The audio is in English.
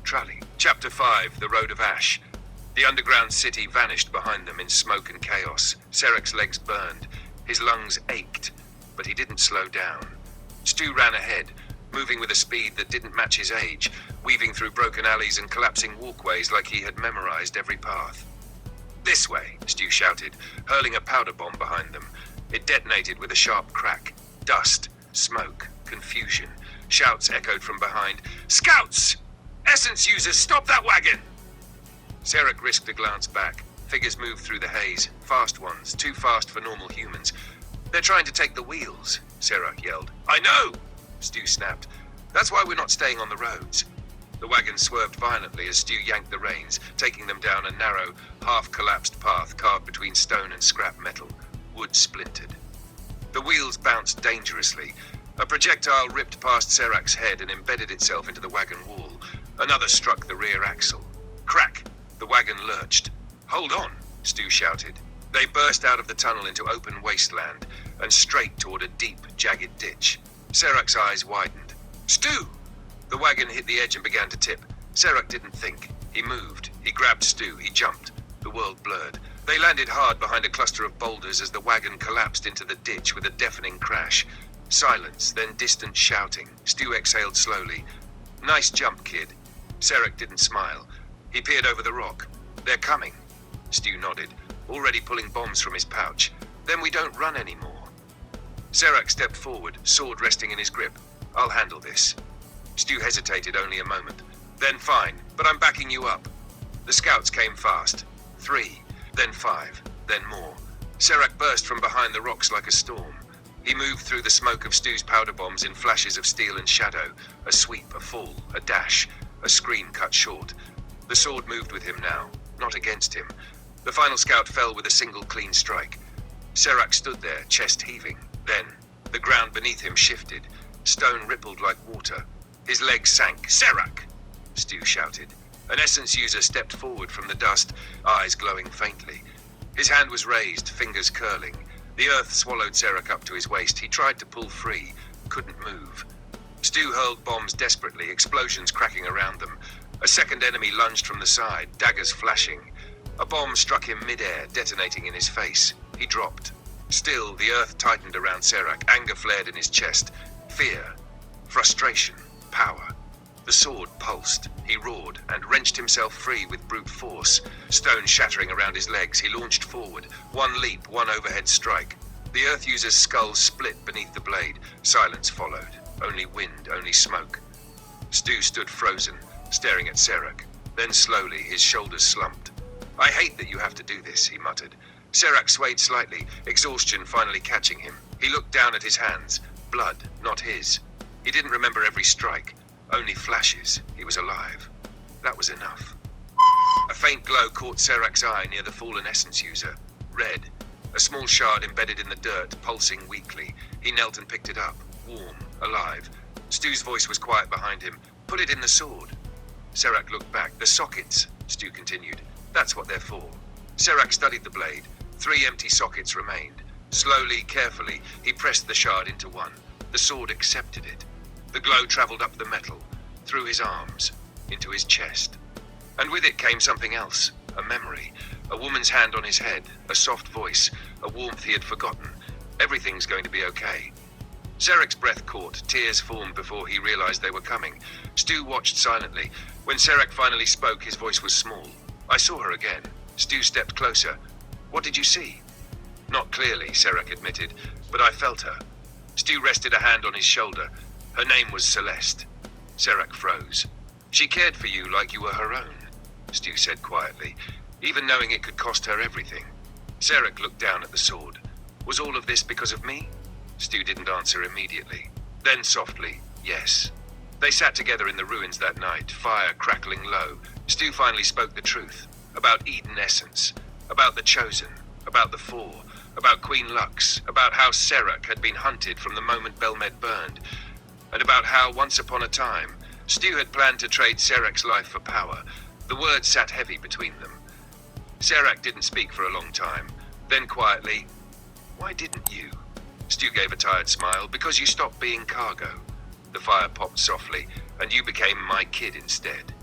Tralli. Chapter 5, The Road of Ash. The underground city vanished behind them in smoke and chaos. Serak's legs burned. His lungs ached, but he didn't slow down. Stu ran ahead, moving with a speed that didn't match his age, weaving through broken alleys and collapsing walkways like he had memorized every path. "This way," Stu shouted, hurling a powder bomb behind them. It detonated with a sharp crack. Dust, smoke, confusion. Shouts echoed from behind. "Scouts! Essence users, stop that wagon!" Serak risked a glance back. Figures moved through the haze. Fast ones, too fast for normal humans. "They're trying to take the wheels," Serak yelled. "I know!" Stu snapped. "That's why we're not staying on the roads." The wagon swerved violently as Stu yanked the reins, taking them down a narrow, half-collapsed path carved between stone and scrap metal. Wood splintered. The wheels bounced dangerously. A projectile ripped past Serak's head and embedded itself into the wagon wall. Another struck the rear axle. Crack! The wagon lurched. "Hold on!" Stu shouted. They burst out of the tunnel into open wasteland and straight toward a deep, jagged ditch. Serak's eyes widened. "Stu!" The wagon hit the edge and began to tip. Serak didn't think. He moved. He grabbed Stu. He jumped. The world blurred. They landed hard behind a cluster of boulders as the wagon collapsed into the ditch with a deafening crash. Silence, then distant shouting. Stu exhaled slowly. "Nice jump, kid." Serak didn't smile. He peered over the rock. "They're coming." Stu nodded, already pulling bombs from his pouch. "Then we don't run anymore." Serak stepped forward, sword resting in his grip. "I'll handle this." Stu hesitated only a moment. "Then fine, but I'm backing you up." The scouts came fast. 3, then 5, then more. Serak burst from behind the rocks like a storm. He moved through the smoke of Stu's powder bombs in flashes of steel and shadow. A sweep, a fall, a dash, a scream cut short. The sword moved with him now, not against him. The final scout fell with a single clean strike. Serak stood there, chest heaving. Then, the ground beneath him shifted. Stone rippled like water. His legs sank. "Serak!" Stu shouted. An essence user stepped forward from the dust, eyes glowing faintly. His hand was raised, fingers curling. The earth swallowed Serak up to his waist. He tried to pull free, couldn't move. Stu hurled bombs desperately, explosions cracking around them. A second enemy lunged from the side, daggers flashing. A bomb struck him mid-air, detonating in his face. He dropped. Still, the earth tightened around Serak. Anger flared in his chest. Fear. Frustration. Power. The sword pulsed. He roared and wrenched himself free with brute force. Stone shattering around his legs, he launched forward. One leap, one overhead strike. The earth user's skull split beneath the blade. Silence followed. Only wind, only smoke. Stu stood frozen, staring at Serak. Then slowly, his shoulders slumped. "I hate that you have to do this," he muttered. Serak swayed slightly, exhaustion finally catching him. He looked down at his hands. Blood, not his. He didn't remember every strike. Only flashes. He was alive. That was enough. A faint glow caught Serak's eye near the fallen essence user. Red. A small shard embedded in the dirt, pulsing weakly. He knelt and picked it up. Warm. Alive. Stu's voice was quiet behind him. "Put it in the sword." Serak looked back. "The sockets," Stu continued. "That's what they're for." Serak studied the blade. 3 empty sockets remained. Slowly, carefully, he pressed the shard into one. The sword accepted it. The glow traveled up the metal, through his arms, into his chest. And with it came something else, a memory, a woman's hand on his head, a soft voice, a warmth he had forgotten. Everything's going to be okay. Serak's breath caught, tears formed before he realized they were coming. Stu watched silently. When Serak finally spoke, his voice was small. "I saw her again." Stu stepped closer. "What did you see?" "Not clearly," Serak admitted, "but I felt her." Stu rested a hand on his shoulder. "Her name was Celeste." Serak froze. "She cared for you like you were her own," Stu said quietly, "even knowing it could cost her everything." Serak looked down at the sword. "Was all of this because of me?" Stu didn't answer immediately. Then softly, "Yes." They sat together in the ruins that night, fire crackling low. Stu finally spoke the truth. About Eden Essence. About the Chosen. About the Four. About Queen Lux. About how Serak had been hunted from the moment Belmed burned. And about how, once upon a time, Stu had planned to trade Serak's life for power. The words sat heavy between them. Serak didn't speak for a long time. Then quietly, "Why didn't you?" Stu gave a tired smile. "Because you stopped being cargo." The fire popped softly, "And you became my kid instead."